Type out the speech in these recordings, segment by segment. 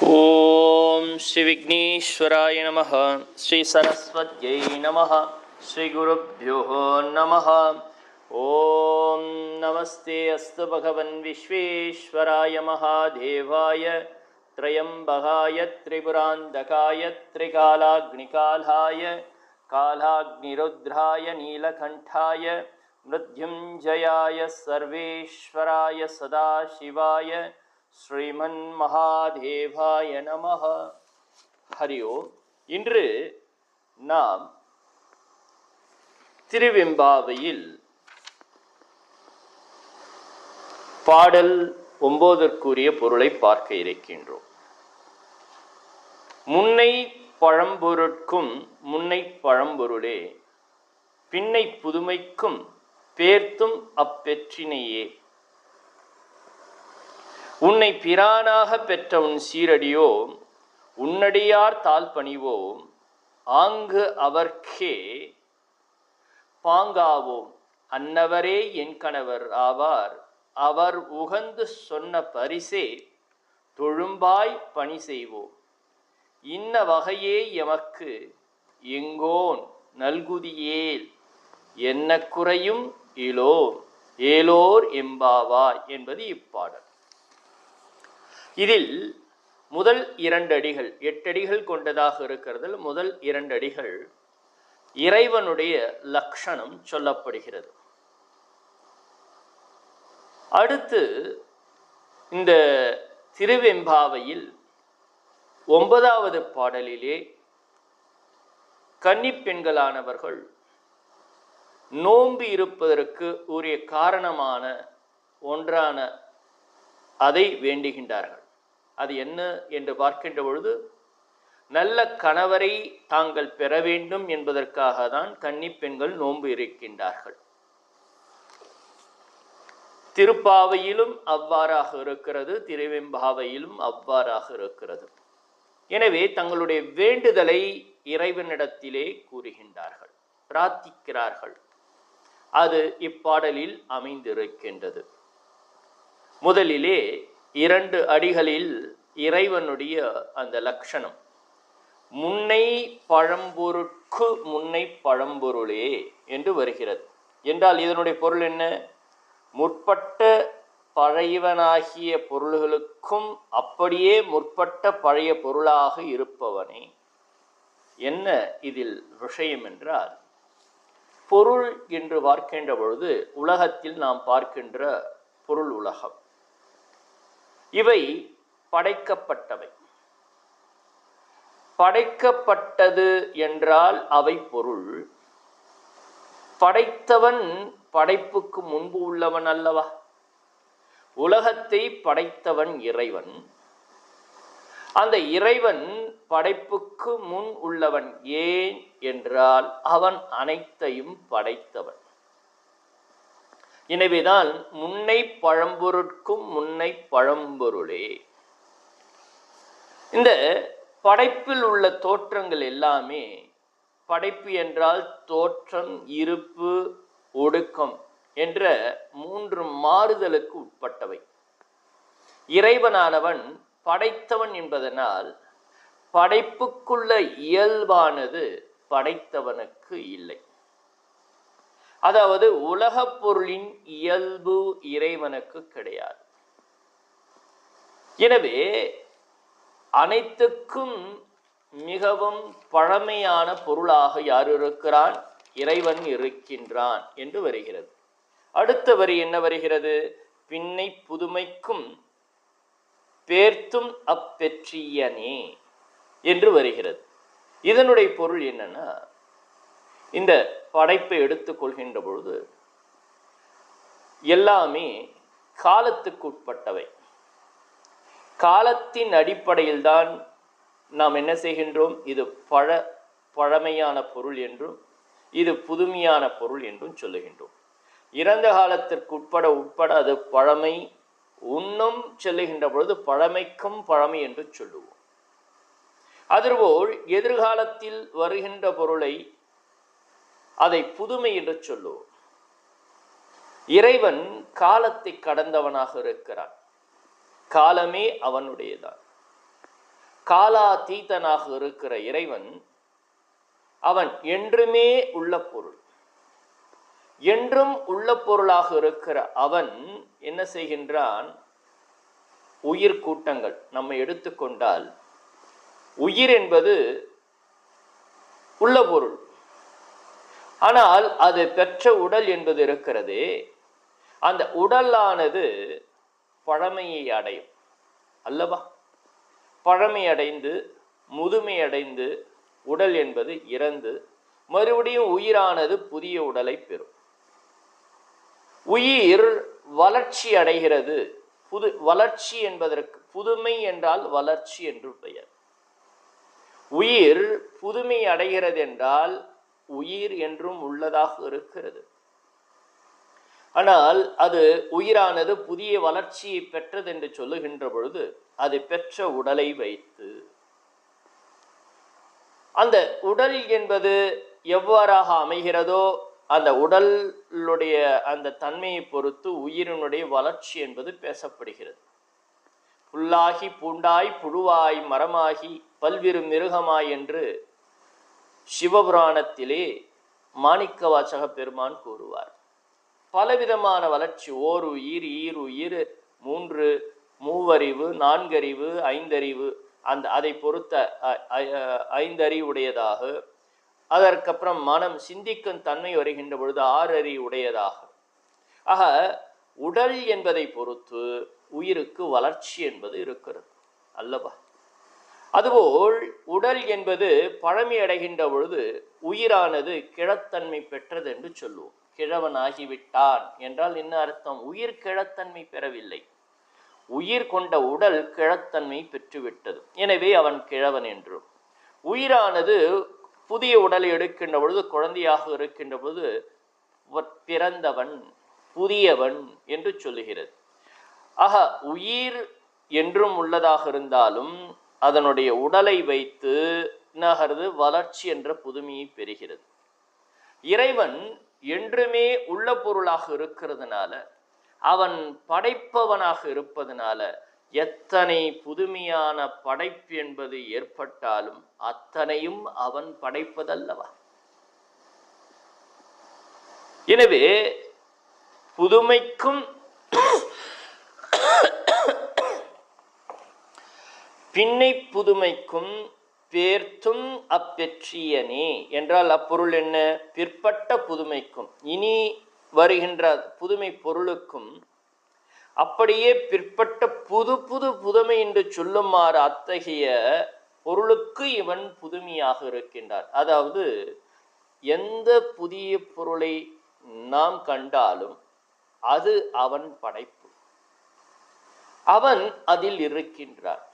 ஓம் ஸ்ரீ விக்னேஸ்வராய நமः. ஸ்ரீ சரஸ்வத்யை நமः. ஸ்ரீ குருப்யோ நமः. ஓம் நமஸ்தே அஸ்து பகவன் விஸ்வேஸ்வராய மகாதேவாய த்ரயம்பகாய திரிபுராந்தகாய திரிகாலாக்னிகாலாய காலாக்னிருத்ராய நீலகண்டாய மிருத்யுஞ்சயாய சர்வேஸ்வராய சதாசிவாய ஸ்ரீமன் மகாதேவாய நமः. ஹரி ஓம். இன்று நாம் திருவெம்பாவையில் பாடல் 9 பொருளை பார்க்க இருக்கின்றோம். முன்னை பழம்பொருட்கும் முன்னை பழம்பொருளே, பின்னை புதுமைக்கும் பேர்த்தும் அப்பெற்றினையே. உன்னை பிரானாக பெற்ற உன் சீரடியோ, உன்னடியார் தாழ் பணிவோம், ஆங்கு அவர்க்கே பாங்காவோம். அன்னவரே என் கணவர் ஆவார், அவர் உகந்து சொன்ன பரிசே தொழும்பாய் பணி செய்வோம். இன்ன வகையே எமக்கு எங்கோன் நல்குதியேல், என்ன குறையும் ஏலோர் எம்பாவாய் என்பது இப்பாடல். இதில் முதல் 2 அடிகள் 8 அடிகள் கொண்டதாக இருக்கிறது. முதல் 2 அடிகள் இறைவனுடைய லட்சணம் சொல்லப்படுகிறது. அடுத்து இந்த திருவெம்பாவையில் 9வது பாடலிலே கன்னிப் பெண்களானவர்கள் நோன்பு இருப்பதற்கு உரிய காரணமான ஒன்றான அதை வேண்டுகின்றார்கள். அது என்ன என்று பார்க்கின்ற பொழுது, நல்ல கணவரை தாங்கள் பெற வேண்டும் என்பதற்காக தான் கன்னிப் பெண்கள் நோன்பு இருக்கின்றார்கள். திருப்பாவையிலும் அவ்வாறாக இருக்கிறது, திருவெம்பாவையிலும் அவ்வாறாக இருக்கிறது. எனவே தங்களுடைய வேண்டுதலை இறைவனிடத்திலே கூறுகின்றார்கள், பிரார்த்திக்கிறார்கள். அது இப்பாடலில் அமைந்திருக்கின்றது. முதலிலே 2 அடிகளில் இறைவனுடைய அந்த லட்சணம், முன்னை பழம்பொருட்கு முன்னை பழம்பொருளே என்று வருகிறது. என்றால் இதனுடைய பொருள் என்ன? முற்பட்ட பழையவனாகிய பொருள்களுக்கும் அப்படியே முற்பட்ட பழைய பொருளாக இருப்பவனே. என்ன இதில் விஷயம் என்றால், பொருள் என்று பார்க்கின்ற பொழுது உலகத்தில் நாம் பார்க்கின்ற பொருள் உலகம், இவை படைக்கப்பட்டவை. படைக்கப்பட்டது என்றால் அவை பொருள். படைத்தவன் படைப்புக்கு முன்பு உள்ளவன் அல்லவா? உலகத்தை படைத்தவன் இறைவன். அந்த இறைவன் படைப்புக்கு முன் உள்ளவன். ஏன் என்றால் அவன் அனைத்தையும் படைத்தவன். எனவேதான் முன்னை பழம்பொருட்கும் முன்னை பழம்பொருளே. இந்த படைப்பில் உள்ள தோற்றங்கள் எல்லாமே, படைப்பு என்றால் தோற்றம், இருப்பு, ஒடுக்கம் என்ற 3 மாறுதலுக்கு உட்பட்டவை. இறைவனானவன் படைத்தவன் என்பதனால் படைப்புக்குள்ள இயல்பானது படைத்தவனுக்கு இல்லை. அதாவது உலகப் பொருளின் இயல்பு இறைவனுக்கு கிடையாது. எனவே அனைத்துக்கும் மிகவும் பழமையான பொருளாக யார் இருக்கிறான்? இறைவன் இருக்கின்றான் என்று வருகிறது. அடுத்த வரி என்ன வருகிறது? பின்னை புதுமைக்கும் பேர்த்தும் அப்பெற்றியனே என்று வருகிறது. இதனுடைய பொருள் என்னன்னா, இந்த படைப்பை எடுத்துக்கொள்கின்ற பொழுது எல்லாமே காலத்துக்கு உட்பட்டவை. காலத்தின் அடிப்படையில் தான் நாம் என்ன செய்கின்றோம்? இது பழமையான பொருள் என்றும் இது புதுமையான பொருள் என்றும் சொல்லுகின்றோம். இறந்த காலத்திற்கு உட்பட அது பழமை. இன்னும் சொல்லுகின்ற பொழுது பழமைக்கும் பழமை என்று சொல்லுவோம். அதுபோல் எதிர்காலத்தில் வருகின்ற பொருளை அதை புதுமை என்று சொல்லுவோம். இறைவன் காலத்தை கடந்தவனாக இருக்கிறான். காலமே அவனுடையதான். காலாதீதனாக இருக்கிற இறைவன் அவன் என்றுமே உள்ள பொருள். என்றும் உள்ள பொருளாக இருக்கிற அவன் என்ன செய்கின்றான்? உயிர் கூட்டங்கள் நம்ம எடுத்துக்கொண்டால் உயிர் என்பது உள்ள பொருள். ஆனால் அது பெற்ற உடல் என்பது இருக்கிறதே, அந்த உடலானது பழமையை அடையும் அல்லவா? பழமை அடைந்து முதுமை அடைந்து உடல் என்பது இறந்து மறுபடியும் உயிரானது புதிய உடலை பெறும். உயிர் வளர்ச்சி அடைகிறது. வளர்ச்சி என்பதற்கு புதுமை என்றால் வளர்ச்சி என்று பெயர். உயிர் புதுமை அடைகிறது என்றால் உயிர் என்றும் உள்ளதாக இருக்கிறது. ஆனால் அது உயிரானது புதிய வளர்ச்சியை பெற்றது என்று சொல்லுகின்ற பொழுது அது பெற்ற உடலை வைத்து, அந்த உடல் என்பது எவ்வாறாக அமைகிறதோ அந்த உடலுடைய அந்த தன்மையை பொறுத்து உயிரினுடைய வளர்ச்சி என்பது பேசப்படுகிறது. புல்லாகி பூண்டாய் புழுவாய் மரமாகி பல்வேறு மிருகமாய் என்று சிவபுராணத்திலே மாணிக்க வாசக பெருமான் கூறுவார். பலவிதமான வளர்ச்சி, ஓர் உயிர், ஈருயிர், மூன்று, மூவறிவு, நான்கறிவு, ஐந்தறிவு, அதை பொறுத்த ஐந்தறிவுடையதாக, அதற்கப்புறம் மனம் சிந்திக்கும் தன்மை வருகின்ற பொழுது 6 அறிவுடையதாக. ஆக உடல் என்பதை பொறுத்து உயிருக்கு வளர்ச்சி என்பது இருக்கிறது அல்லவா? அதுபோல் உடல் என்பது பழமை அடைகின்ற பொழுது உயிரானது கிழத்தன்மை பெற்றது என்று சொல்லுவோம். கிழவன் ஆகிவிட்டான் என்றால் என்ன அர்த்தம்? உயிர் கிழத்தன்மை பெறவில்லை, உயிர் கொண்ட உடல் கிழத்தன்மை பெற்றுவிட்டது, எனவே அவன் கிழவன் என்றும். உயிரானது புதிய உடலை எடுக்கின்ற பொழுது, குழந்தையாக இருக்கின்ற பொழுது பிறந்தவன் புதியவன் என்று சொல்லுகிறது. ஆக உயிர் என்றும் உள்ளதாக இருந்தாலும் அதனுடைய உடலை வைத்து நகர்ந்து வளர்ச்சி என்ற புதுமையை பெறுகிறது. இறைவன் என்றுமே உள்ள பொருளாக இருக்கிறதுனால, அவன் படைப்பவனாக இருப்பதனால எத்தனை புதுமையான படைப்பு என்பது ஏற்பட்டாலும் அத்தனையும் அவன் படைப்பதல்லவா? எனவே புதுமைக்கும் பின்னை புதுமைக்கும் பேர்த்தும் அப்பெற்றியனே என்றால் அப்பொருள் என்ன? பிற்பட்ட புதுமைக்கும் இனி வருகின்ற புதுமை பொருளுக்கும் அப்படியே பிற்பட்ட புது புதுமை என்று சொல்லுமாறு அத்தகைய பொருளுக்கு இவன் புதுமையாக இருக்கின்றான். அதாவது எந்த புதிய பொருளை நாம் கண்டாலும் அது அவன் படைப்பு, அவன் அதில் இருக்கின்றான்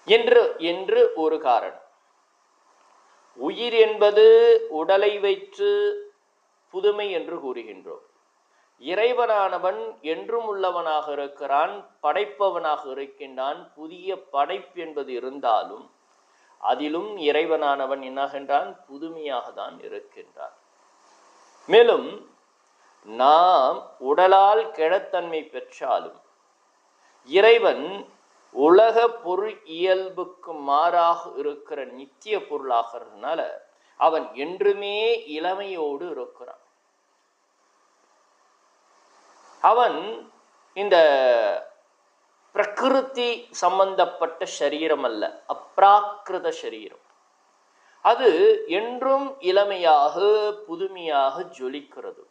என்று ஒரு காரணம். உயிர் என்பது உடலை வைத்து புதுமை என்று கூறுகின்றோம். இறைவனானவன் என்றும் உள்ளவனாக இருக்கிறான், படைப்பவனாக இருக்கின்றான். புதிய படைப்பு என்பது இருந்தாலும் அதிலும் இறைவனானவன் என்னாகின்றான்? புதுமையாக தான் இருக்கின்றான். மேலும் நாம் உடலால் கிழத்தன்மை பெற்றாலும் இறைவன் உலக பொருள் இயல்புக்கு மாறாக இருக்கிற நித்திய பொருளாகிறதுனால அவன் என்றுமே இளமையோடு இருக்கிறான். அவன் இந்த பிரகிருதி சம்பந்தப்பட்ட சரீரம் அல்ல, அப்ராக்கிருத சரீரம். அது என்றும் இளமையாக புதுமையாக ஜொலிக்கிறது.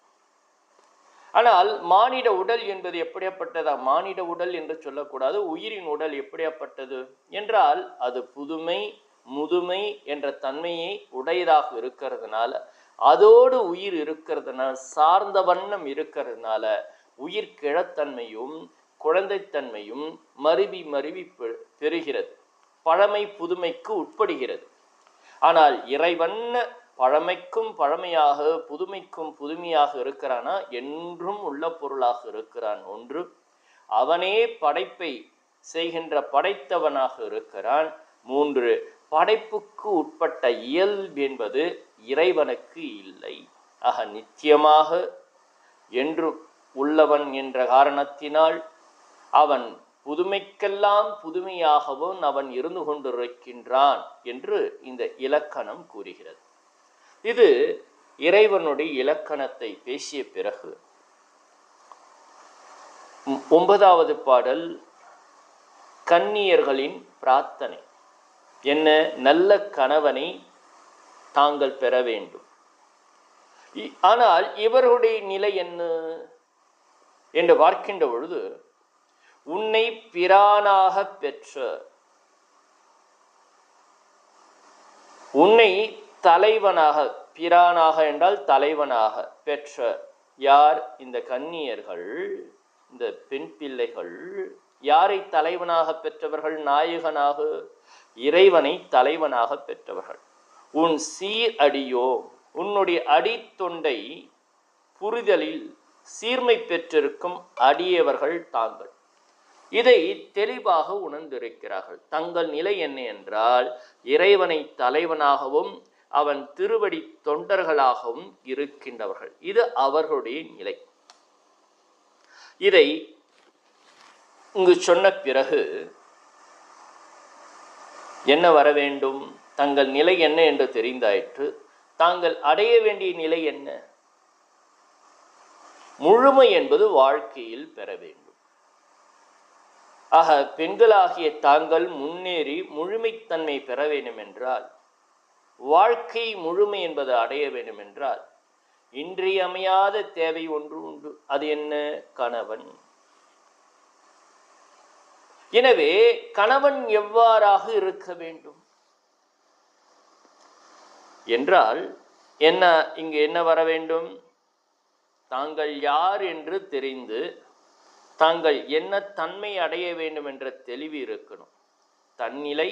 ஆனால் மானிட உடல் என்பது எப்படியாப்பட்டதா? மானிட உடல் என்று சொல்லக்கூடாது. உயிரின் உடல் எப்படியாப்பட்டது என்றால் அது புதுமை முதுமை என்ற தன்மையை உடையதாக இருக்கிறதுனால, அதோடு உயிர் இருக்கிறதுனால, சார்ந்த வண்ணம் இருக்கிறதுனால உயிர் கிழத்தன்மையும் குழந்தைத்தன்மையும் மருவி பெறுகிறது, பழமை புதுமைக்கு உட்படுகிறது. ஆனால் இறைவன் பழமைக்கும் பழமையாக புதுமைக்கும் புதுமையாக இருக்கிறானா? என்றும் உள்ள பொருளாக இருக்கிறான். ஒன்று, அவனே படைப்பை செய்கின்ற படைத்தவனாக இருக்கிறான். 3, படைப்புக்கு உட்பட்ட இயல்பு என்பது இறைவனுக்கு இல்லை. ஆக நித்தியமாக என்றும் உள்ளவன் என்ற காரணத்தினால் அவன் புதுமைக்கெல்லாம் புதுமையாகவும் அவன் இருந்து கொண்டிருக்கின்றான் என்று இந்த இலக்கணம் கூறுகிறது. இது இறைவனுடைய இலக்கணத்தை பேசிய பிறகு 9வது பாடல் கன்னியர்களின் பிரார்த்தனை என்ன? நல்ல கணவனை தாங்கள் பெற வேண்டும். ஆனால் இவர்களுடைய நிலை என்ன என்று பார்க்கின்ற பொழுது, உன்னை பிரானாக பெற்ற, உன்னை தலைவனாக, பிரானாக என்றால் தலைவனாக பெற்ற யார்? இந்த கன்னியர்கள், இந்த பெண் பிள்ளைகள். யாரை தலைவனாக பெற்றவர்கள்? நாயகனாக இறைவனை தலைவனாக பெற்றவர்கள். உன் சீர் அடியோ, உன்னுடைய அடித்தொண்டை புரிதலில் சீர்மை பெற்றிருக்கும் அடியவர்கள் தாங்கள். இதை தெளிவாக உணர்ந்திருக்கிறார்கள். தங்கள் நிலை என்ன என்றால், இறைவனை தலைவனாகவும் அவன் திருவடி தொண்டர்களாகவும் இருக்கின்றவர்கள். இது அவர்களுடைய நிலை. இதை இங்கு சொன்ன பிறகு என்ன வர வேண்டும்? தங்கள் நிலை என்ன என்று தெரிந்தாயிற்று. தாங்கள் அடைய வேண்டிய நிலை என்ன? முழுமை என்பது வாழ்க்கையில் பெற வேண்டும். ஆக பெண்களாகிய தாங்கள் முன்னேறி முழுமைத்தன்மை பெற வேண்டும் என்றால், வாழ்க்கை முழுமை என்பது அடைய வேண்டும் என்றால், இன்றியமையாத தேவை ஒன்று உண்டு. அது என்ன? கணவன். எனவே கணவன் எவ்வாறாக இருக்க வேண்டும் என்றால் என்ன? இங்கு என்ன வர வேண்டும்? தாங்கள் யார் என்று தெரிந்து தாங்கள் என்ன தன்மை அடைய வேண்டும் என்ற தெளிவு இருக்கணும். தன்னிலை,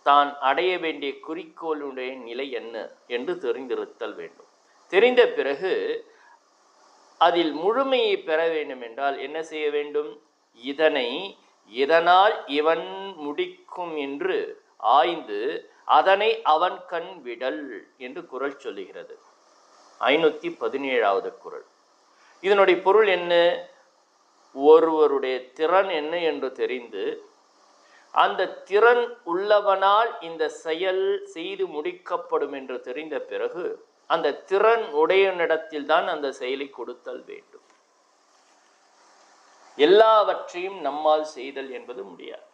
தான் அடைய வேண்டிய குறிக்கோளுடைய நிலை என்ன என்று தெரிந்திருத்தல் வேண்டும். தெரிந்த பிறகு அதில் முழுமையை பெற வேண்டும் என்றால் என்ன செய்ய வேண்டும்? இதனால் இவன் முடிக்கும் என்று ஆய்ந்து அதனை அவன் கண் விடல் என்று குறள் சொல்லுகிறது. 517வது குறள். இதனுடைய பொருள் என்ன? ஒருவருடைய திறன் என்ன என்று தெரிந்து அந்த திறன் உள்ளவனால் இந்த செயல் செய்து முடிக்கப்படும் என்று தெரிந்த பிறகு அந்த திறன் உடையனிடத்தில் தான் அந்த செயலை கொடுத்தல் வேண்டும். எல்லாவற்றையும் நம்மால் செய்தல் என்பது முடியாது.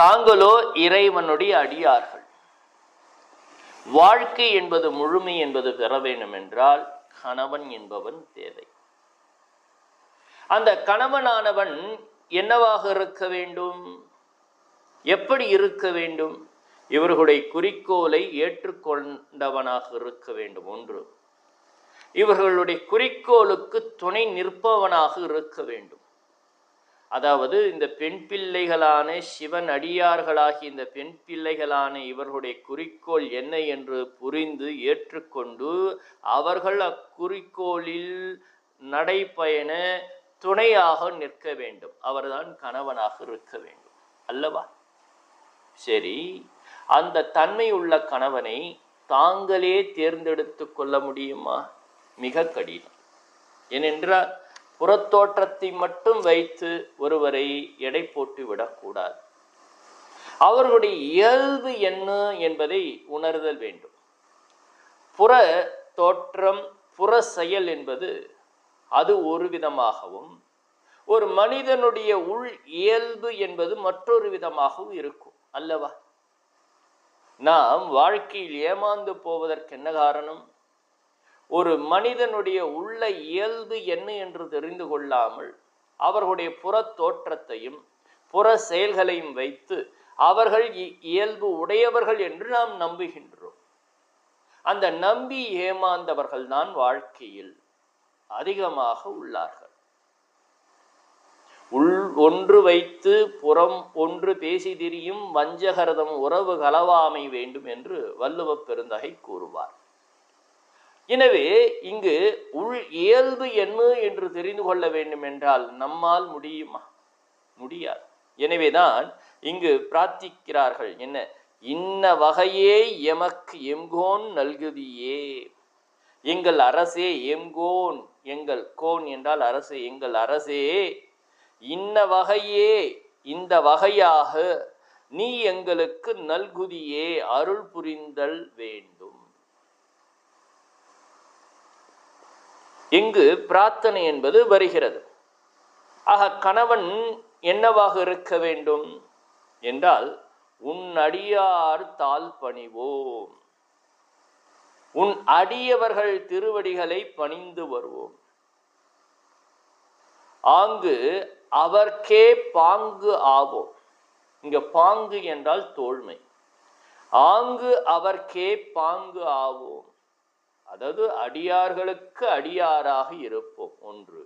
தாங்களோ இறைவனுடைய அடியார்கள். வாழ்க்கை என்பது முழுமை என்பது பெற வேண்டும் என்றால் கணவன் என்பவன் தேவை. அந்த கணவனானவன் என்னவாக இருக்க வேண்டும்? எப்படி இருக்க வேண்டும்? இவர்களுடைய குறிக்கோளை ஏற்றுக்கொண்டவனாக இருக்க வேண்டும். ஒன்று, இவர்களுடைய குறிக்கோளுக்கு துணை நிற்பவனாக இருக்க வேண்டும். அதாவது இந்த பெண் பிள்ளைகளான சிவன் அடியார்களாகி இந்த பெண் பிள்ளைகளான இவர்களுடைய குறிக்கோள் என்ன என்று புரிந்து ஏற்றுக்கொண்டு அவர்கள் அக்குறிக்கோளில் நடைபயண துணையாக நிற்க வேண்டும். அவர்தான் கணவனாக இருக்க வேண்டும் அல்லவா? சரி, அந்த தன்மை உள்ள கணவனை தாங்களே தேர்ந்தெடுத்து கொள்ள முடியுமா? மிக கடினம். ஏனென்றால் புறத்தோற்றத்தை மட்டும் வைத்து ஒருவரை எடை போட்டு விடக்கூடாது. அவர்களுடைய இயல்பு என்ன என்பதை உணர்தல் வேண்டும். புற தோற்றம், புற செயல் என்பது அது ஒரு விதமாகவும், ஒரு மனிதனுடைய உள் இயல்பு என்பது மற்றொரு விதமாகவும் இருக்கும் அல்லவா? நாம் வாழ்க்கையில் ஏமாந்து போவதற்கு என்ன காரணம்? ஒரு மனிதனுடைய உள்ள இயல்பு என்ன என்று தெரிந்து கொள்ளாமல் அவர்களுடைய புற தோற்றத்தையும் புற செயல்களையும் வைத்து அவர்கள் இயல்பு உடையவர்கள் என்று நாம் நம்புகின்றோம். அந்த நம்பி ஏமாந்தவர்கள் தான் வாழ்க்கையில் அதிகமாக உள்ளார்கள். உள் ஒன்று வைத்து புறம் ஒன்று பேசி திரியும் வஞ்சகரதம் உறவு கலவாமை வேண்டும் என்று வள்ளுவப் பெருந்தகை கூறுவார். எனவே இங்கு உள் இயல்பு என்ன என்று தெரிந்து கொள்ள வேண்டும் என்றால் நம்மால் முடியுமா? முடியாது. எனவேதான் இங்கு பிரார்த்திக்கிறார்கள். என்ன? இன்ன வகையே எமக்கு எம்கோன் நல்குதியே, எங்கள் அரசே எம்கோன் எங்கள் கோன் என்றால் அரசு, எங்கள் அரசே, இந்த வகையாக நீ எங்களுக்கு நல்குதியே அருள் புரிந்தல் வேண்டும். இங்கு பிரார்த்தனை என்பது வருகிறது. ஆக கணவன் என்னவாக இருக்க வேண்டும் என்றால், உன் அடியார் தாழ் பணிவோம், உன் அடியவர்கள் திருவடிகளை பணிந்து வருவோம், ஆங்கு அவர்க்கே பாங்கு ஆவோம். இங்க பாங்கு என்றால் தோழ்மை. ஆங்கு அவர்க்கே பாங்கு ஆவோம், அதாவது அடியார்களுக்கு அடியாராக இருப்போம். 1.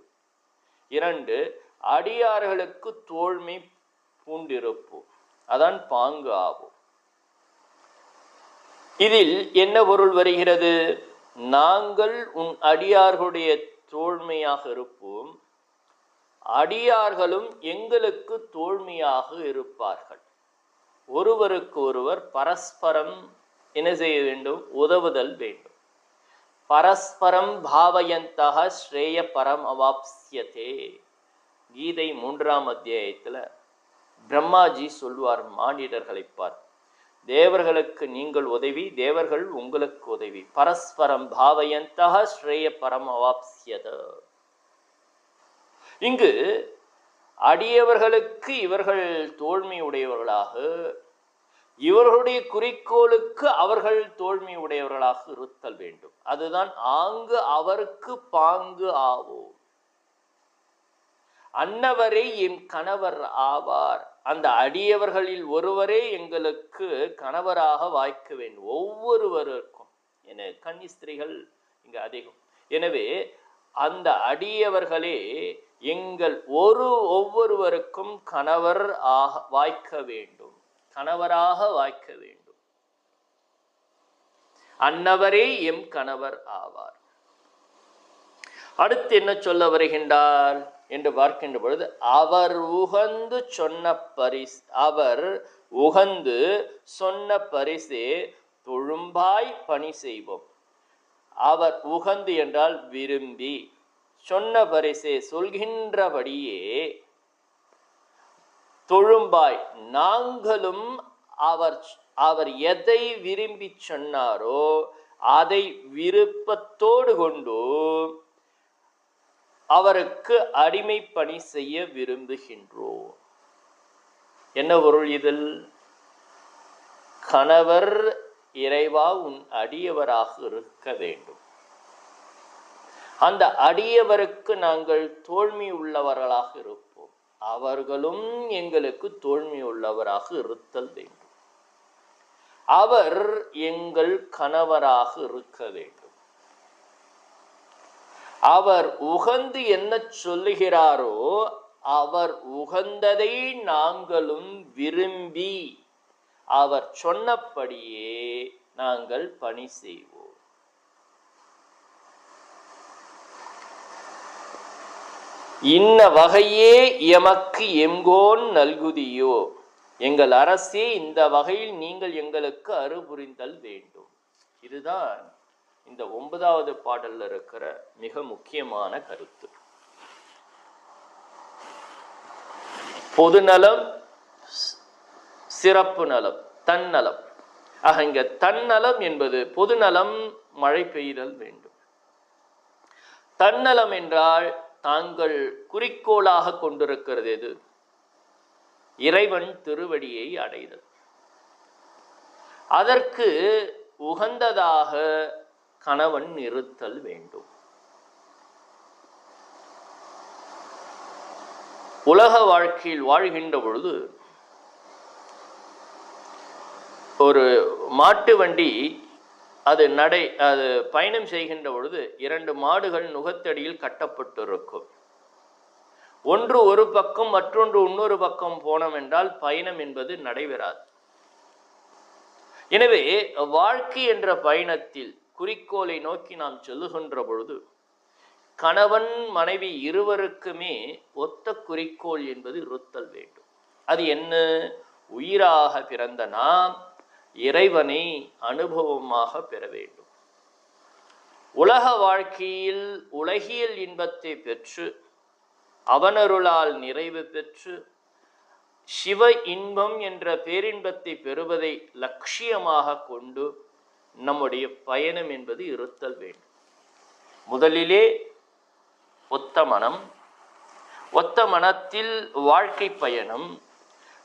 2, அடியார்களுக்கு தோழ்மை பூண்டிருப்போம், அதான் பாங்கு ஆவோம். இதில் என்ன பொருள் வருகிறது? நாங்கள் உன் அடியார்களுடைய தோழ்மையாக இருப்போம், அடியார்களும் எங்களுக்கு தோழ்மையாக இருப்பார்கள். ஒருவருக்கு ஒருவர் பரஸ்பரம் என்ன செய்ய வேண்டும்? உதவுதல் வேண்டும். பரஸ்பரம் பாவயந்தக ஸ்ரேய பரம் அவாப்ஸ்யதே. கீதை 3ஆம் அத்தியாயத்தில் பிரம்மாஜி சொல்வார் மானிடர்களை பார்த்து, தேவர்களுக்கு நீங்கள் உதவி, தேவர்கள் உங்களுக்கு உதவி. பரஸ்பரம் பாவயந்தக ஸ்ரேய பரம் அவாப்ஸ்யத. இங்கு அடியவர்களுக்கு இவர்கள் தோழ்மை உடையவர்களாக, இவர்களுடைய குறிக்கோளுக்கு அவர்கள் தோழ்மை உடையவர்களாக இருத்தல் வேண்டும். அதுதான் ஆங்கு அவருக்கு பாங்கு ஆவோம். அன்னவரே என் கணவர் ஆவார். அந்த அடியவர்களில் ஒருவரே எங்களுக்கு கணவராக வாய்க்க வேண்டும், ஒவ்வொருவருக்கும். என கன்னி ஸ்திரீகள் இங்கு அதிகம். எனவே அந்த அடியவர்களே எங்கள் ஒவ்வொருவருக்கும் கணவர் வாய்க்க வேண்டும், கணவராக வாய்க்க வேண்டும். அன்னவரே எம் கணவர் ஆவார். அடுத்து என்ன சொல்ல வருகின்றார் என்று பார்க்கின்ற பொழுது, அவர் உகந்து சொன்ன பரிசே தொழும்பாய் பணி செய்வோம். அவர் உகந்து என்றால் விரும்பி, சொன்ன பரிசே சொல்கின்றபடியே, தொழும்பாய் நாங்களும் அவர் எதை விரும்பி சொன்னாரோ அதை விருப்பத்தோடு கொண்டு அவருக்கு அடிமை பணி செய்ய விரும்புகின்றோம். என்ன பொருள் இதில்? கணவர் இறைவா உன் அடியவராக இருக்க வேண்டும், அந்த அடியவருக்கு நாங்கள் தோழ்மை உள்ளவர்களாக இருப்போம், அவர்களும் எங்களுக்கு தோழ்மை உள்ளவராக இருத்தல் வேண்டும், அவர் எங்கள் கணவராக இருக்க வேண்டும். அவர் உகந்து என்ன சொல்லுகிறாரோ அவர் உகந்ததை நாங்களும் விரும்பி அவர் சொன்னபடியே நாங்கள் பணி செய்வோம். இன்ன வகையே எமக்கு எங்கோன் நல்குதியோ, எங்கள் அரசே இந்த வகையில் நீங்கள் எங்களுக்கு அருள்புரிந்தல் வேண்டும். இதுதான் இந்த 9வது பாடல்ல இருக்கிற மிக முக்கியமான கருத்து. பொதுநலம், சிறப்பு நலம், தன்னலம். ஆக இங்க தன்னலம் என்பது பொதுநலம், மழை பெய்தல் வேண்டும். தன்னலம் என்றால் தாங்கள் குறிக்கோளாக கொண்டிருக்கிறது எது? இறைவன் திருவடியை அடைதல். அதற்கு உகந்ததாக கணவன் இருத்தல் வேண்டும். உலக வாழ்க்கையில் வாழ்கின்ற பொழுது ஒரு மாட்டு வண்டி அது பயணம் செய்கின்ற பொழுது 2 மாடுகள் நுகத்தடியில் கட்டப்பட்டிருக்கும். ஒன்று ஒரு பக்கம், மற்றொன்று இன்னொரு பக்கம் போனோம் என்றால் பயணம் என்பது நடைபெறாது. எனவே வாழ்க்கை என்ற பயணத்தில் குறிக்கோளை நோக்கி நாம் செல்லுகின்ற பொழுது கணவன் மனைவி இருவருக்குமே ஒத்த குறிக்கோள் என்பது இருத்தல் வேண்டும். அது என்ன? உயிராக பிறந்த நாம் இறைவனை அனுபவமாக பெற வேண்டும். உலக வாழ்க்கையில் உலகியல் இன்பத்தை பெற்று அவனருளால் நிறைவு பெற்று சிவ இன்பம் என்ற பேரின்பத்தை பெறுவதை லட்சியமாக கொண்டு நம்முடைய பயணம் என்பது இருத்தல் வேண்டும். முதலிலே ஒத்த மனம், ஒத்த மனத்தில் வாழ்க்கை பயணம்,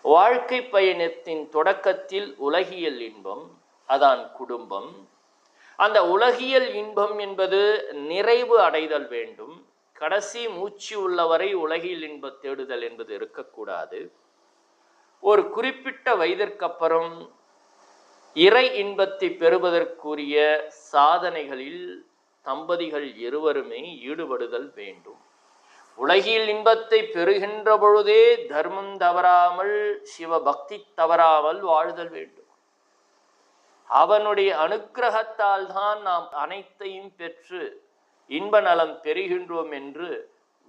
வாழ்க்கை பயணத்தின் தொடக்கத்தில் உலகியல் இன்பம், அதான் குடும்பம். அந்த உலகியல் இன்பம் என்பது நிறைவு அடைதல் வேண்டும். கடைசி மூச்சு உள்ளவரை உலகியல் இன்ப தேடுதல் என்பது இருக்கக்கூடாது. ஒரு குறிப்பிட்ட வயதிற்கப்புறம் இறை இன்பத்தை பெறுவதற்குரிய சாதனைகளில் தம்பதிகள் இருவருமே ஈடுபடுதல் வேண்டும். உலகில் இன்பத்தை பெறுகின்ற பொழுதே தர்மம் தவறாமல் சிவபக்தி தவறாமல் வாழ்தல் வேண்டும். அவனுடைய அனுக்கிரகத்தால் தான் நாம் அனைத்தையும் பெற்று இன்ப நலம் பெறுகின்றோம் என்று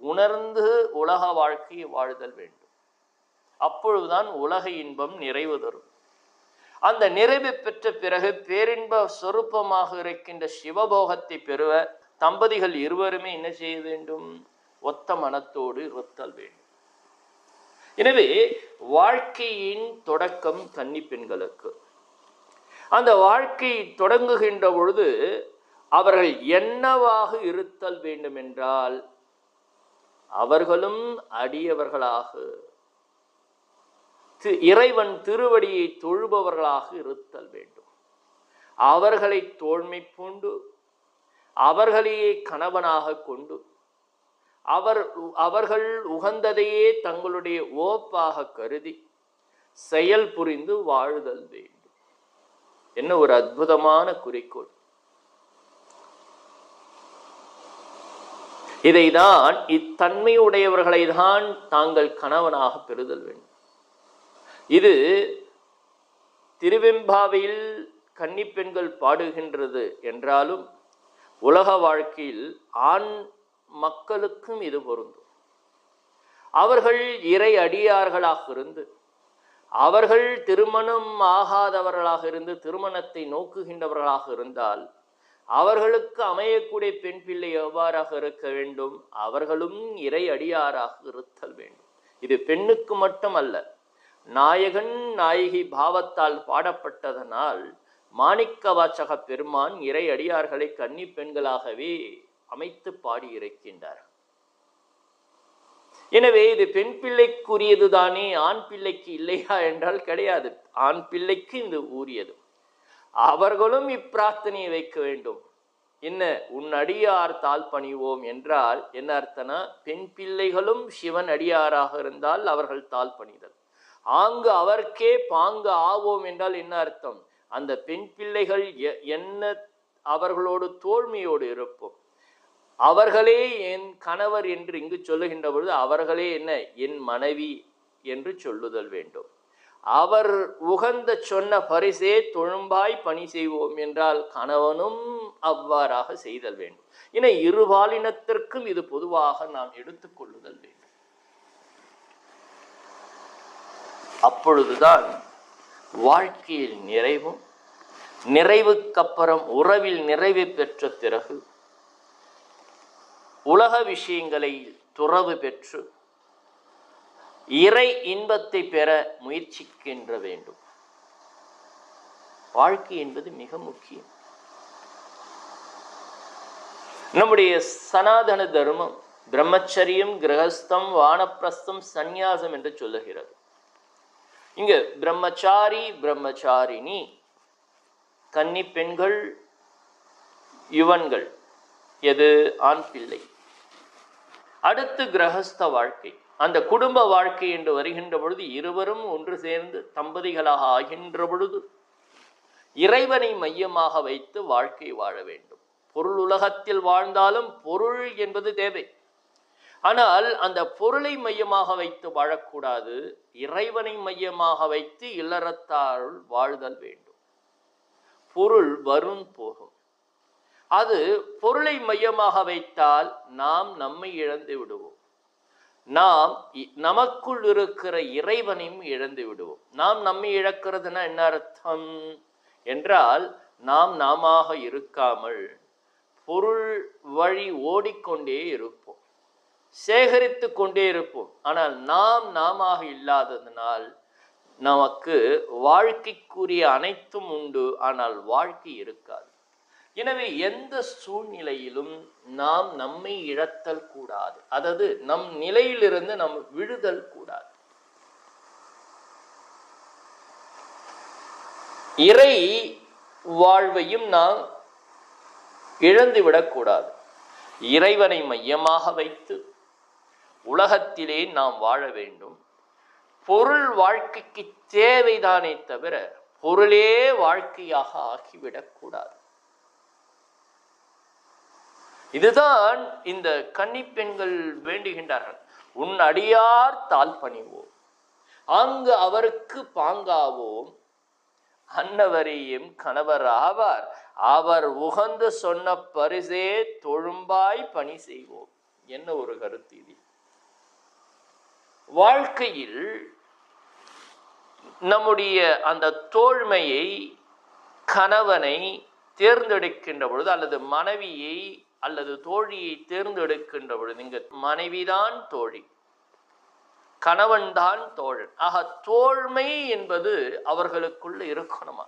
உணர்ந்து உலக வாழ்க்கையை வாழ்தல் வேண்டும். அப்பொழுதுதான் உலக இன்பம் நிறைவு தரும். அந்த நிறைவு பெற்ற பிறகு பேரின்ப சொரூபமாக இருக்கின்ற சிவபோகத்தை பெறுவ தம்பதிகள் இருவருமே என்ன செய்ய வேண்டும்? ஒத்த மனத்தோடு இருத்தல் வேண்டும். எனவே வாழ்க்கையின் தொடக்கம் கன்னி பெண்களுக்கு. அந்த வாழ்க்கை தொடங்குகின்ற பொழுது அவர்கள் என்னவாக இருத்தல் வேண்டும் என்றால், அவர்களும் அடியவர்களாக இறைவன் திருவடியை தொழுபவர்களாக இருத்தல் வேண்டும். அவர்களை தோழ்மை பூண்டு அவர்களையே கணவனாக கொண்டு அவர்கள் உகந்ததையே தங்களுடைய ஓப்பாக கருதி செயல் புரிந்து வாழுதல் வேண்டும். என்ன ஒரு அற்புதமான குறிக்கோள்! இதைதான் இத்தன்மையுடையவர்களை தான் தாங்கள் கணவனாக பெறுதல் வேண்டும். இது திருவெம்பாவையில் கன்னி பெண்கள் பாடுகின்றது என்றாலும் உலக வாழ்க்கையில் ஆண் மக்களுக்கும் இது பொருந்தும். அவர்கள் இறை அடியார்களாக இருந்து அவர்கள் திருமணம் ஆகாதவர்களாக இருந்து திருமணத்தை நோக்குகின்றவர்களாக இருந்தால் அவர்களுக்கு அமையக்கூடிய பெண் பிள்ளை எவ்வாறாக இருக்க வேண்டும்? அவர்களும் இறை அடியாராக இருத்தல் வேண்டும். இது பெண்ணுக்கு மட்டும் அல்ல, நாயகன் நாயகி பாவத்தால் பாடப்பட்டதனால் மாணிக்க வாசக பெருமான் இறை அடியார்களை கன்னி பெண்களாகவே அமைத்து பாடியிருக்கின்றார். எனவே இது பெண் பிள்ளைக்குரியது தானே, ஆண் பிள்ளைக்கு இல்லையா என்றால் கிடையாது. ஆண் பிள்ளைக்கு இது உரியது. அவர்களும் இப்பிரார்த்தனையை வைக்க வேண்டும். என்ன, உன் அடியார் தாழ் பணிவோம் என்றால் என்ன அர்த்தம்னா, பெண் பிள்ளைகளும் சிவன் அடியாராக இருந்தால் அவர்கள் தாழ் பணிதல். ஆங்கு அவர்க்கே பாங்கு ஆவோம் என்றால் என்ன அர்த்தம்? அந்த பெண் பிள்ளைகள் என்ன அவர்களோடு தோழ்மையோடு இருப்போம். அவர்களே என் கணவர் என்று இங்கு சொல்லுகின்ற பொழுது அவர்களே என்ன, என் மனைவி என்று சொல்லுதல் வேண்டும். அவர் உகந்த சொன்ன பரிசே தொழும்பாய் பணி செய்வோம் என்றால் கணவனும் அவ்வாறாக செய்தல் வேண்டும். என இருபாலினத்திற்கும் இது பொதுவாக நாம் எடுத்துக்கொள்ளுதல் வேண்டும். அப்பொழுதுதான் வாழ்க்கையில் நிறைவும், நிறைவுக்கப்புறம் உறவில் நிறைவு பெற்ற பிறகு உலக விஷயங்களை துறவு பெற்று இறை இன்பத்தை பெற முயற்சிக்கின்ற வேண்டும். வாழ்க்கை என்பது மிக முக்கியம். நம்முடைய சனாதன தர்மம் பிரம்மச்சரியம், கிரகஸ்தம், வானப்பிரஸ்தம், சந்நியாசம் என்று சொல்லுகிறது. இங்க பிரம்மச்சாரி, பிரம்மச்சாரிணி, கன்னி பெண்கள், யுவன்கள், எது ஆண் பிள்ளை. அடுத்து கிரகஸ்த வாழ்க்கை, அந்த குடும்ப வாழ்க்கை என்று வருகின்ற பொழுது இருவரும் ஒன்று சேர்ந்து தம்பதிகளாக ஆகின்ற பொழுது இறைவனை மையமாக வைத்து வாழ்க்கை வாழ வேண்டும். பொருள் உலகத்தில் வாழ்ந்தாலும் பொருள் என்பது தேவை. ஆனால் அந்த பொருளை மையமாக வைத்து வாழக்கூடாது, இறைவனை மையமாக வைத்து இல்லறத்தாருள் வாழ்தல் வேண்டும். பொருள் வரும் போகும். அது பொருளை மையமாக வைத்தால் நாம் நம்மை இழந்து விடுவோம். நாம் நமக்குள் இருக்கிற இறைவனையும் இழந்து விடுவோம். நாம் நம்மை இழக்கிறதுனா என்ன அர்த்தம் என்றால், நாம் நாம இருக்காமல் பொருள் வழி ஓடிக்கொண்டே இருப்போம், சேகரித்து கொண்டே இருப்போம். ஆனால் நாம இல்லாததனால் நமக்கு வாழ்க்கைக்குரிய அனைத்தும் உண்டு, ஆனால் வாழ்க்கை இருக்காது. எனவே எந்த சூழ்நிலையிலும் நாம் நம்மை இழத்தல் கூடாது, அதாவது நம் நிலையிலிருந்து நம் விழுதல் கூடாது. இறை வாழ்வையும் நாம் இழந்துவிடக்கூடாது. இறைவனை மையமாக வைத்து உலகத்திலே நாம் வாழ வேண்டும். பொருள் வாழ்க்கைக்கு தேவைதானே தவிர பொருளே வாழ்க்கையாக ஆக்கிவிடக்கூடாது. இதுதான் இந்த கன்னி பெண்கள் வேண்டுகின்றார்கள். உன் அடியார் தாழ் பணிவோம், அங்கு அவருக்கு பாங்காவோம், அன்னவரையும் கணவர் ஆவார், அவர் உகந்து சொன்ன பரிசே தொழும்பாய் பணி செய்வோம். என்ன ஒரு கருத்து இது! வாழ்க்கையில் நம்முடைய அந்த தோழ்மையை, கணவனை தேர்ந்தெடுக்கின்ற பொழுது, அல்லது மனைவியை அல்லது தோழியை தேர்ந்தெடுக்கின்ற பொழுது, இங்க மனைவிதான் தோழி, கணவன்தான் தோழன். ஆக தோழ்மை என்பது அவர்களுக்குள்ள இருக்கணுமா?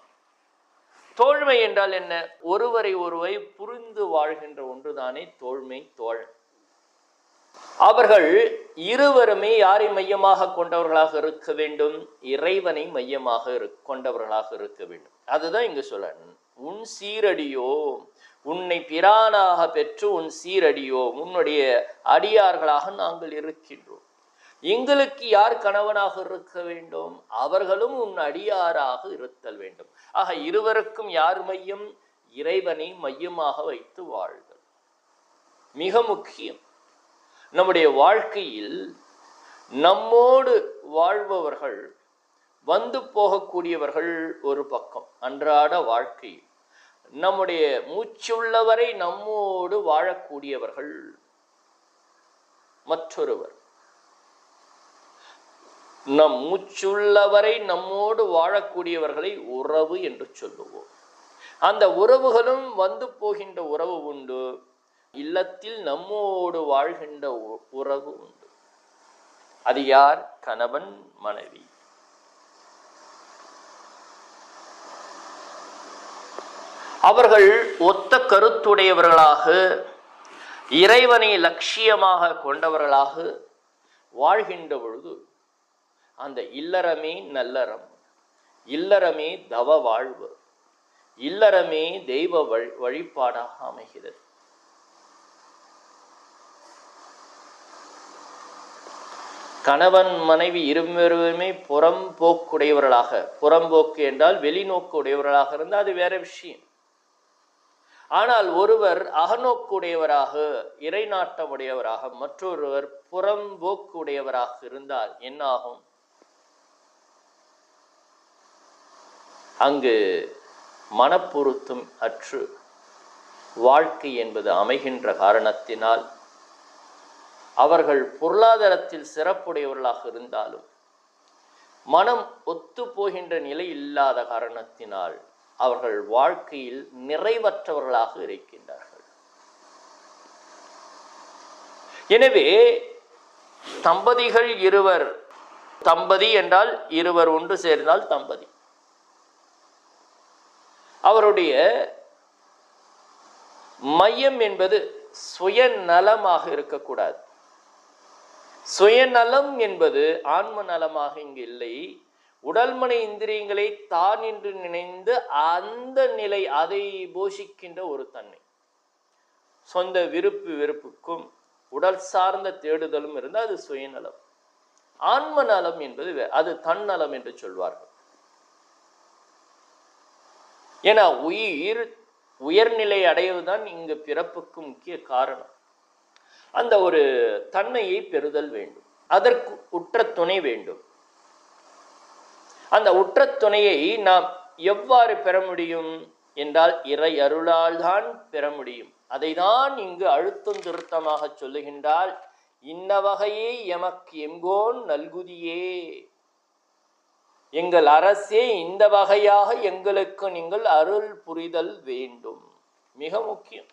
தோழ்மை என்றால் என்ன? ஒருவரை ஒருவரை புரிந்து வாழ்கின்ற ஒன்றுதானே தோழ்மை, தோழன். அவர்கள் இருவருமே யாரை மையமாக கொண்டவர்களாக இருக்க வேண்டும்? இறைவனை மையமாக கொண்டவர்களாக இருக்க வேண்டும். அதுதான் இங்கு சொல்ல, உன் சீரடியோ, உன்னை பிரானாக பெற்று உன் சீரடியோ, உன்னுடைய அடியார்களாக நாங்கள் இருக்கின்றோம். எங்களுக்கு யார் கணவனாக இருக்க வேண்டும்? அவர்களும் உன் அடியாராக இருத்தல் வேண்டும். ஆக இருவருக்கும் யார் மையம்? இறைவனை மையமாக வைத்து வாழ்தல் மிக முக்கியம். நம்முடைய வாழ்க்கையில் நம்மோடு வாழ்பவர்கள், வந்து போகக்கூடியவர்கள் ஒரு பக்கம், அன்றாட வாழ்க்கையில் நம்முடைய மூச்சுள்ளவரை நம்மோடு வாழக்கூடியவர்கள் மற்றொருவர். நம் மூச்சுள்ளவரை நம்மோடு வாழக்கூடியவர்களை உறவு என்று சொல்லுவோம். அந்த உறவுகளும் வந்து போகின்ற உறவு உண்டு, இல்லத்தில் நம்மோடு வாழ்கின்ற உறவு உண்டு. அது யார்? கணவன் மனைவி. அவர்கள் ஒத்த கருத்துடையவர்களாக, இறைவனை லட்சியமாக கொண்டவர்களாக வாழ்கின்ற பொழுது அந்த இல்லறமே நல்லறம், இல்லறமே தவ வாழ்வு, இல்லறமே தெய்வ வழிபாடாக அமைகிறது. கணவன் மனைவி இருவருமே புறம்போக்குடையவர்களாக, புறம்போக்கு என்றால் வெளிநோக்கு உடையவர்களாக இருந்தால் அது வேற விஷயம். ஆனால் ஒருவர் அகநோக்குடையவராக, இறைநாட்டமுடையவராக, மற்றொருவர் புறம்போக்குடையவராக இருந்தால் என்ன ஆகும்? அங்கு மனப்பொருத்தம் அற்று வாழ்க்கை என்பது அமைகின்ற காரணத்தினால், அவர்கள் பொருளாதாரத்தில் சிறப்புடையவர்களாக இருந்தாலும் மனம் ஒத்து போகின்ற நிலை இல்லாத காரணத்தினால் அவர்கள் வாழ்க்கையில் நிறைவற்றவர்களாக இருக்கின்றார்கள். எனவே தம்பதிகள் இருவர், தம்பதி என்றால் இருவர் ஒன்று சேர்ந்தால் தம்பதி, அவருடைய மையம் என்பது சுயநலமாக இருக்கக்கூடாது. சுயநலம் என்பது ஆன்ம நலமாக இங்கு இல்லை. உடல் மன இந்திரியங்களை தான் என்று நினைந்து அந்த நிலை, அதை போஷிக்கின்ற ஒரு தன்மை, சொந்த வெறுப்புக்கும் உடல் சார்ந்த தேடுதலும் இருந்தால் அது சுயநலம். ஆன்ம நலம் என்பது அது தன்னலம் என்று சொல்வார்கள். ஏன்னா உயர்நிலை அடைவதுதான் இங்கு பிறப்புக்கு முக்கிய காரணம். அந்த ஒரு தன்மையை பெறுதல் வேண்டும், அதற்கு உற்ற துணை வேண்டும். அந்த உற்ற துணையை நாம் எவ்வாறு பெற முடியும் என்றால் இறை அருளால் தான் பெற முடியும். அதை தான் இங்கு அழுத்தம் திருத்தமாக சொல்லுகின்றால், இன்ன வகையே எமக்கு எங்கோன் நல்குதியே, எங்கள் அரசே இந்த வகையாக எங்களுக்கு நீங்கள் அருள் புரிதல் வேண்டும். மிக முக்கியம்.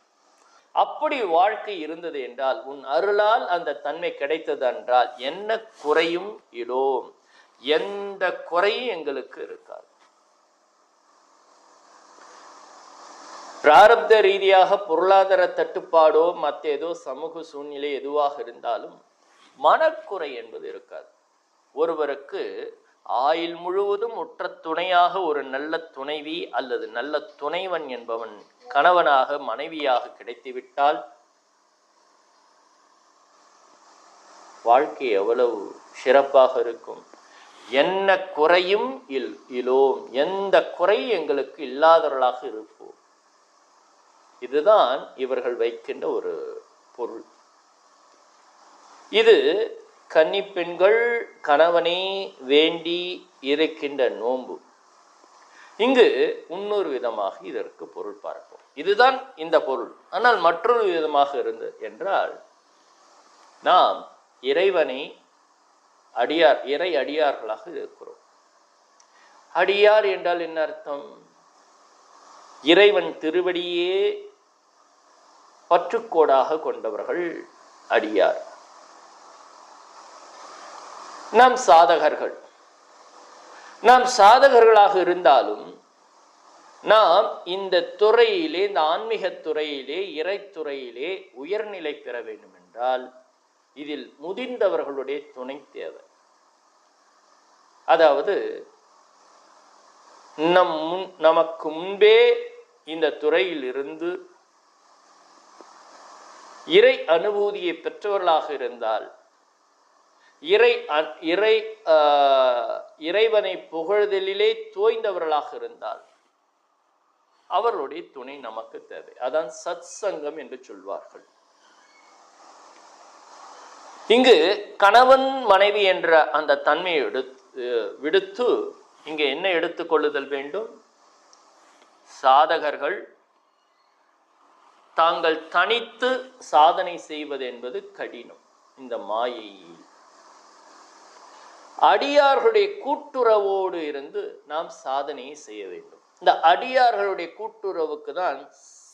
அப்படி வாழ்க்கை இருந்தது என்றால், உன் அருளால் அந்த தன்மை கிடைத்தது என்றால் என்ன குறையும் இலோம், எந்த குறையும் எங்களுக்கு இருக்காது. பிராரப்த ரீதியாக பொருளாதார தட்டுப்பாடோ மற்ற ஏதோ சமூக சூழ்நிலை எதுவாக இருந்தாலும் மனக்குறை என்பது இருக்காது. ஒருவருக்கு ஆயுள் முழுவதும் உற்ற துணையாக ஒரு நல்ல துணைவி அல்லது நல்ல துணைவன் என்பவன் கணவனாக மனைவியாக கிடைத்துவிட்டால் வாழ்க்கை எவ்வளவு சிறப்பாக இருக்கும். என்ன குறையும் இலோம், எந்த குறை எங்களுக்கு இல்லாதவர்களாக இருப்போம். இதுதான் இவர்கள் வைக்கின்ற ஒரு பொருள். இது கன்னி பெண்கள் கணவனை வேண்டி இருக்கின்ற நோன்பு. இங்கு இன்னொரு விதமாக இதற்கு பொருள் பார்ப்போம். இதுதான் இந்த பொருள். ஆனால் மற்றொரு விதமாக இருந்தது என்றால், நாம் இறைவனை இறை அடியார்களாக இருக்கிறோம். அடியார் என்றால் என்ன அர்த்தம்? இறைவன் திருவடியே பற்றுக்கோடாக கொண்டவர்கள் அடியார். நாம் சாதகர்கள். நாம் சாதகர்களாக இருந்தாலும் நாம் இந்த துறையிலே, இந்த ஆன்மீக துறையிலே, இறைத்துறையிலே உயர்நிலை பெற வேண்டும் என்றால் இதில் முதிர்ந்தவர்களுடைய துணை தேவை. அதாவது நமக்கு முன்பே இந்த துறையில் இருந்து இறை அனுபூதியை பெற்றவர்களாக இருந்தால், இறைவனை புகழ்தலிலே தோய்ந்தவர்களாக இருந்தால் அவர்களுடைய துணை நமக்கு தேவை. அதான் சத் சங்கம் என்று சொல்வார்கள். இங்கு கணவன் மனைவி என்ற அந்த தன்மையை விடுத்து இங்கே என்ன எடுத்துக்கொள்ளுதல் வேண்டும்? சாதகர்கள் தாங்கள் தனித்து சாதனை செய்வது என்பது கடினம். இந்த மாயையில் அடியார்களுடைய கூட்டுறவோடு இருந்து நாம் சாதனையை செய்ய வேண்டும். இந்த அடியார்களுடைய கூட்டுறவுக்கு தான்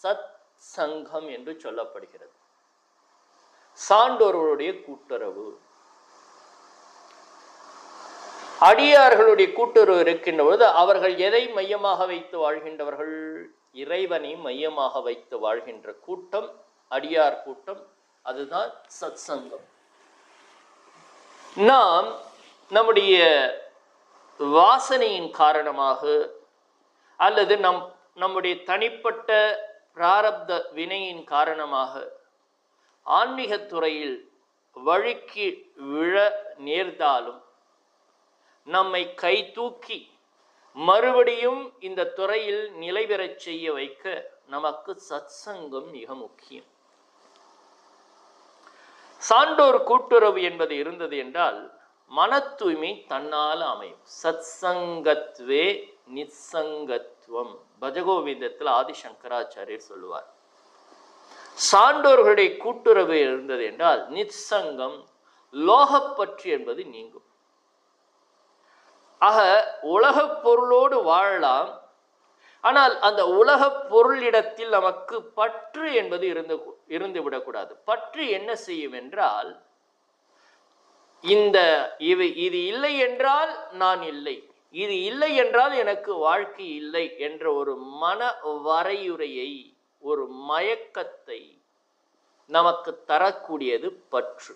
சத் சங்கம் என்று சொல்லப்படுகிறது. சான்றோர்களுடைய கூட்டுறவு, அடியார்களுடைய கூட்டுறவு இருக்கின்ற பொழுது அவர்கள் எதை மையமாக வைத்து வாழ்கின்றவர்கள்? இறைவனை மையமாக வைத்து வாழ்கின்ற கூட்டம் அடியார் கூட்டம். அதுதான் சத் சங்கம். நாம் நம்முடைய வாசனையின் காரணமாக அல்லது நம்முடைய தனிப்பட்ட பிராரப்த வினையின் காரணமாக ஆன்மீகத் துறையில் வழுக்கி விழ நேர்ந்தாலும் நம்மை கை தூக்கி மறுபடியும் இந்த துறையில் நிலை பெறச் செய்ய வைக்க நமக்கு சத் சங்கம் மிக முக்கியம். சான்றோர் கூட்டுறவு என்பது இருந்தது என்றால் மன தூய்மை தன்னால் அமையும். சத் சங்கத்வே நிசங்கத்துவம். பஜகோவிந்தத்தில் ஆதிசங்கராச்சாரியர் சொல்லுவார். சான்றோர்களுடைய கூட்டுறவு இருந்தது என்றால் நிசங்கம், லோகப்பற்று என்பது நீங்கும். ஆக உலக பொருளோடு வாழலாம், ஆனால் அந்த உலக பொருளிடத்தில் நமக்கு பற்று என்பது இருந்து விடக்கூடாது. பற்று என்ன செய்யும் என்றால், இது இல்லை என்றால் நான் இல்லை, இது இல்லை என்றால் எனக்கு வாழ்க்கை இல்லை என்ற ஒரு மன வரையுறையை, ஒரு மயக்கத்தை நமக்கு தரக்கூடியது பற்று.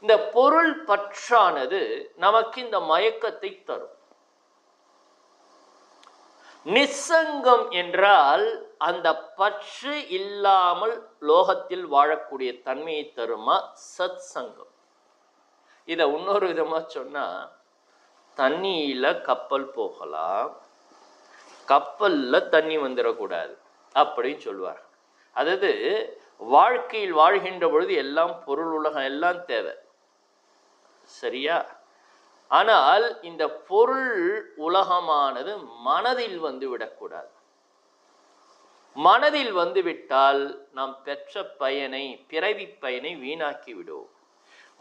இந்த பொருள் பற்றானது நமக்கு இந்த மயக்கத்தை தரும். நிசங்கம் என்றால் அந்த பற்று இல்லாமல் லோகத்தில் வாழக்கூடிய தன்மையை தருமா சத் சங்கம். இதை இன்னொரு விதமா சொன்னா, தண்ணியில கப்பல் போகலாம், கப்பல்ல தண்ணி வந்துடக்கூடாது அப்படின்னு சொல்லுவார். அதாவது வாழ்க்கையில் வாழ்கின்ற பொழுது எல்லாம் பொருள் உலகம் எல்லாம் தேவை, சரியா? ஆனால் இந்த பொருள் உலகமானது மனதில் வந்து விடக்கூடாது. மனதில் வந்துவிட்டால் நாம் பெற்ற பயனை, பிறவி பயனை வீணாக்கி விடுவோம்.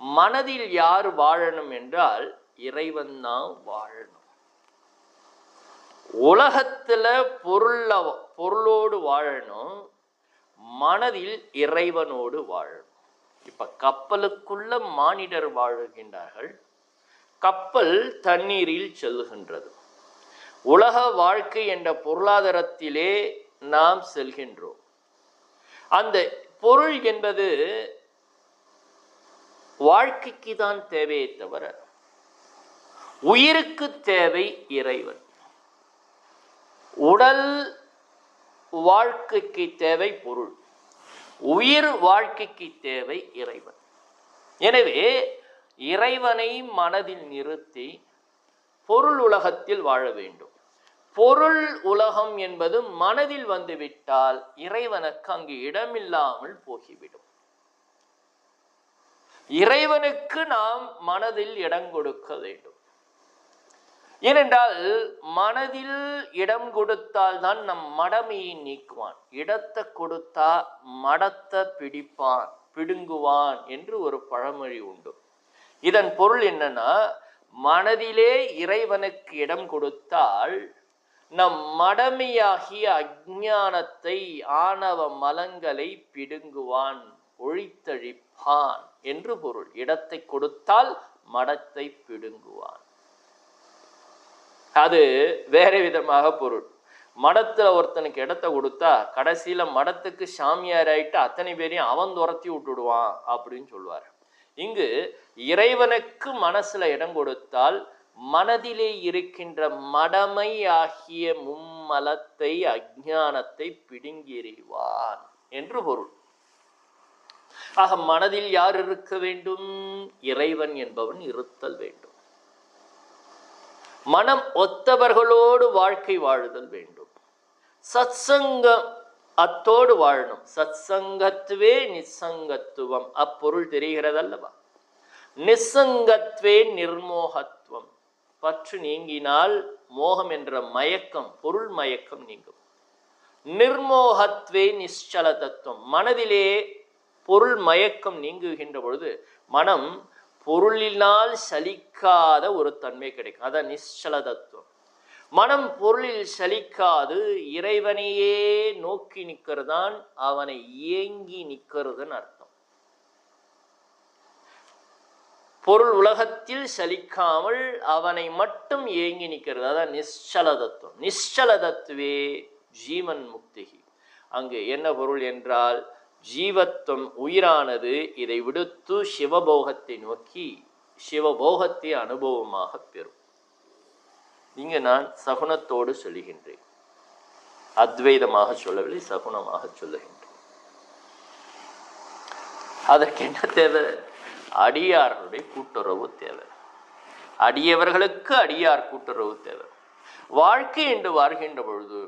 மனதில் யார் வாழணும் என்றால் இறைவன் தான் வாழணும். உலகத்துல பொருளோடு வாழணும், மனதில் இறைவனோடு வாழும். இப்ப கப்பலுக்குள்ள மானிடர் வாழுகின்றார்கள், கப்பல் தண்ணீரில் செல்கின்றது. உலக வாழ்க்கை என்ற பொருளாதாரத்திலே நாம் செல்கின்றோம். அந்த பொருள் என்பது வாழ்க்கைக்கு தான் தேவையே தவிர உயிருக்கு தேவை இறைவன். உடல் வாழ்க்கைக்கு தேவை பொருள், உயிர் வாழ்க்கைக்கு தேவை இறைவன். எனவே இறைவனை மனதில் நிறுத்தி பொருள் உலகத்தில் வாழ வேண்டும். பொருள் உலகம் என்பது மனதில் வந்துவிட்டால் இறைவனுக்கு அங்கு இடமில்லாமல் போகிவிடும். இறைவனுக்கு நாம் மனதில் இடம் கொடுக்க வேண்டும். ஏனென்றால் மனதில் இடம் கொடுத்தால் தான் நம் மடமையை நீக்குவான். இடத்தை கொடுத்தா மடத்தை பிடிப்பான், பிடுங்குவான் என்று ஒரு பழமொழி உண்டு. இதன் பொருள் என்னன்னா, மனதிலே இறைவனுக்கு இடம் கொடுத்தால் நம் மடமையாகிய அஞ்ஞானத்தை, ஆணவ மலங்களை பிடுங்குவான், ஒழித்தழிப்பான் என்று பொருள். இடத்தை கொடுத்தால் மடத்தை பிடுங்குவான். அது வேற விதமாக பொருள். மடத்துல ஒருத்தனுக்கு இடத்தை கொடுத்தா கடைசியில மடத்துக்கு சாமியார் ஆயிட்டு அத்தனை பேரையும் அவன் துரத்தி விட்டுடுவான் அப்படின்னு சொல்லுவார். இங்கு இறைவனுக்கு மனசுல இடம் கொடுத்தால் மனதிலே இருக்கின்ற மடமை ஆகிய மும்மலத்தை, அஞ்ஞானத்தை பிடுங்கி எறிவான் என்று பொருள். ஆக மனதில் யார் இருக்க வேண்டும்? இறைவன் என்பவன் இருத்தல் வேண்டும். மனம் ஒத்தவர்களோடு வாழ்க்கை வாழுதல் வேண்டும். சத்சங்கம் அத்தோடு வாழணும். சத்சங்கத்துவே நிசங்கத்துவம், அப்பொருள் தெரிகிறதல்லவா? நிசங்கத்வே நிர்மோகத்துவம், பற்று நீங்கினால் மோகம் என்ற மயக்கம், பொருள் மயக்கம் நீங்கும். நிர்மோகத்வே நிச்சல தத்துவம், மனதிலே பொருள் மயக்கம் நீங்குகின்ற பொழுது மனம் பொருளினால் சலிக்காத ஒரு தன்மை கிடைக்கும். அதான் நிச்சல தத்துவம். மனம் பொருளில் சலிக்காது இறைவனையே நோக்கி நிற்கிறதான் அவனை ஏங்கி நிற்கிறதுன்னு அர்த்தம். பொருள் உலகத்தில் சலிக்காமல் அவனை மட்டும் ஏங்கி நிற்கிறது, அதான் நிச்சல தத்துவம். நிச்சல தத்துவே ஜீவன் முக்திகி. அங்கு என்ன பொருள் என்றால், ஜீவத்துவம் உயிரானது இதை விடுத்து சிவபோகத்தை நோக்கி சிவபோகத்தை அனுபவமாக பெறும். இங்கு நான் சகுனத்தோடு சொல்லுகின்றேன், அத்வைதமாக சொல்லவில்லை, சகுனமாக சொல்லுகின்றேன். அதற்கு என்ன தேவை? அடியார்களுடைய கூட்டுறவு தேவை. அடியவர்களுக்கு அடியார் கூட்டுறவு தேவை. வாழ்க்கை என்று வாழ்கின்ற பொழுது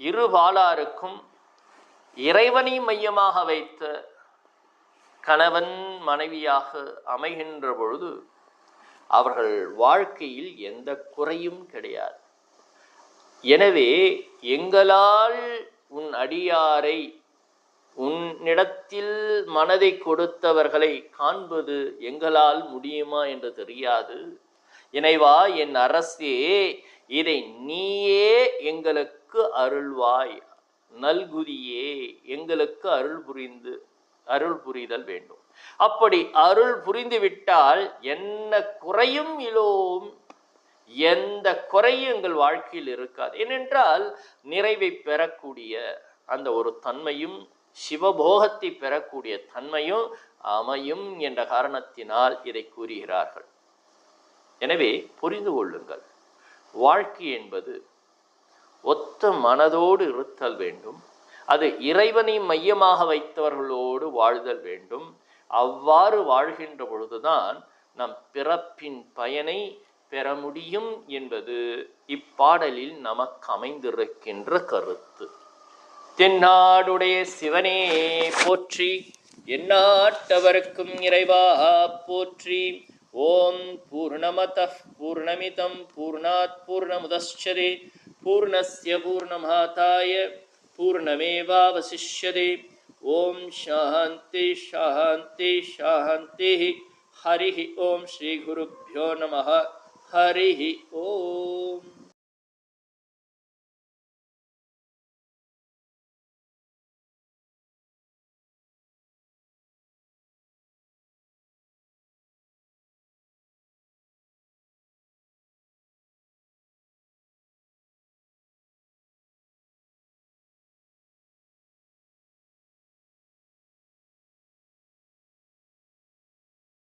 இருபாலாருக்கும் இறைவனை மையமாக வைத்த கணவன் மனைவியாக அமைகின்ற பொழுது அவர்கள் வாழ்க்கையில் எந்த குறையும் கிடையாது. எனவே எங்களால் உன் அடியாரை, உன்னிடத்தில் மனதை கொடுத்தவர்களை காண்பது எங்களால் முடியுமா என்று தெரியாது. இறைவா, என் அரசே, இதை நீயே எங்களுக்கு அருள்வாய், நல்குதியே, எங்களுக்கு அருள் புரிதல் வேண்டும். அப்படி அருள் புரிந்து விட்டால் என்ன குறையும் இலோம், எந்த குறையும் எங்கள் வாழ்க்கையில் இருக்காது. ஏனென்றால் நிறைவை பெறக்கூடிய அந்த ஒரு தன்மையும் சிவபோகத்தை பெறக்கூடிய தன்மையும் அமையும் என்ற காரணத்தினால் இதை கூறுகிறார்கள். எனவே புரிந்து கொள்ளுங்கள், வாழ்க்கை என்பது ஒத்த மனதோடு இருத்தல் வேண்டும். அது இறைவனை மையமாக வைத்தவர்களோடு வாழ்தல் வேண்டும். அவ்வாறு வாழ்கின்ற பொழுதுதான் நம் பிறப்பின் பயனை பெற முடியும் என்பது இப்பாடலில் நமக்கு அமைந்திருக்கின்ற கருத்து. தென்னாடுடைய சிவனே போற்றி, எந்நாட்டவர்க்கும் இறைவா போற்றி. ஓம் பூர்ணமதః பூர்ணமிதம் பூர்ணாத் பூர்ணமுதச்யதே பூர்ணஸ்ய பூர்ணமாதாய பூர்ணமேவாவசிஷ்யதே. ஓம் சாந்தி சாந்தி சாந்தி. ஹரி ஓம். ஸ்ரீ குருभ्यो நமः. ஹரி ஓம்.